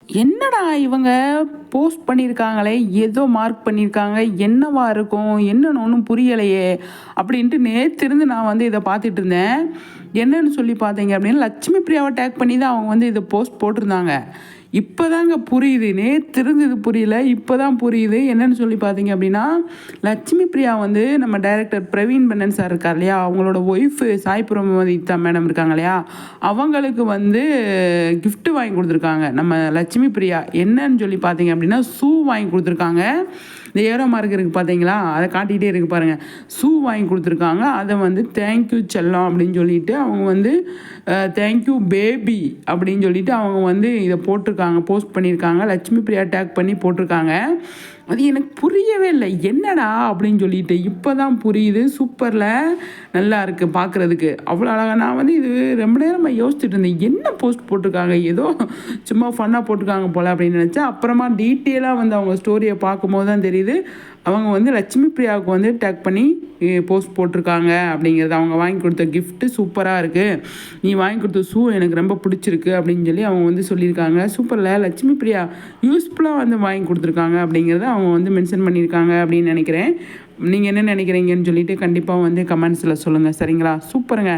என்னடா இவங்க போஸ்ட் பண்ணியிருக்காங்களே, ஏதோ மார்க் பண்ணியிருக்காங்க. என்னவா இருக்கும்? என்னன்னு ஒண்ணும் புரியலையே! அப்படின்ட்டு நேத்திருந்து நான் வந்து இத பார்த்துட்டு இருந்தேன். என்னன்னு சொல்லி பார்த்தீங்க அப்படின்னா, லட்சுமி பிரியாவ டேக் பண்ணி தான் அவங்க வந்து இத போஸ்ட் போட்டிருந்தாங்க. இப்பதாங்க புரியுது. நேத்திருந்து இது புரியல. இப்பதான் புரியுது. என்னன்னு சொல்லி பார்த்தீங்க அப்படின்னா, லட்சுமி பிரியா வந்து நம்ம டைரக்டர் பிரவீன் பென்னன் சார் இருக்கார் இல்லையா? அவங்களோட ஒய்ஃப் சாய் பிரமோதிதா மேடம் இருக்காங்க இல்லையா? அவங்களுக்கு வந்து கிஃப்ட் வாங்கி குடுத்துருக்காங்க. நம்ம லட்சுமி பிரியா. என்னன்னு சொல்லி பார்த்தீங்க அப்படின்னா, ஷூ வாங்கி குடுத்துருக்காங்க. இந்த ஏரோ மார்க் இருக்குது பார்த்தீங்களா? அதை காட்டிகிட்டே இருக்கு பாருங்க. ஷூ வாங்கி குடுத்துருக்காங்க. அதை வந்து தேங்க்யூ செல்லம் அப்படின்னு சொல்லிட்டு அவங்க வந்து தேங்க்யூ பேபி அப்படின்னு சொல்லிட்டு அவங்க வந்து இதை போட்டிருக்காங்க, போஸ்ட் பண்ணியிருக்காங்க. லட்சுமி பிரியா டேக் பண்ணி போட்டிருக்காங்க. அது எனக்கு புரியவே இல்லை. என்னடா அப்படின்னு சொல்லிட்டு இப்போ தான் புரியுது. சூப்பரில் நல்லா இருக்குது பார்க்குறதுக்கு. அவ்வளோ அழகாக நான் வந்து இது ரொம்ப நேரமாக யோசிச்சுட்டு இருந்தேன். என்ன போஸ்ட் போட்டிருக்காங்க, ஏதோ சும்மா ஃபன்னாக போட்டிருக்காங்க போல் அப்படின்னு நினச்சேன். அப்புறமா டீட்டெயிலாக வந்து அவங்க ஸ்டோரியை பார்க்கும்போது தான் தெரியுது அவங்க வந்து லட்சுமி பிரியாவுக்கு வந்து டேக் பண்ணி போஸ்ட் போட்டிருக்காங்க அப்படிங்கிறது. அவங்க வாங்கி கொடுத்த கிஃப்ட்டு சூப்பராக இருக்குது, நீ வாங்கி கொடுத்த ஷூ எனக்கு ரொம்ப பிடிச்சிருக்கு அப்படின்னு சொல்லி அவங்க வந்து சொல்லியிருக்காங்க. சூப்பரில் லட்சுமி பிரியா யூஸ்ஃபுல்லாக வந்து வாங்கி கொடுத்துருக்காங்க அப்படிங்கிறத அவங்க வந்து மென்ஷன் பண்ணியிருக்காங்க அப்படின்னு நினைக்கிறேன். நீங்கள் என்ன நினைக்கிறீங்கன்னு சொல்லிட்டு கண்டிப்பாக வந்து கமெண்ட்ஸில் சொல்லுங்கள். சரிங்களா? சூப்பருங்க.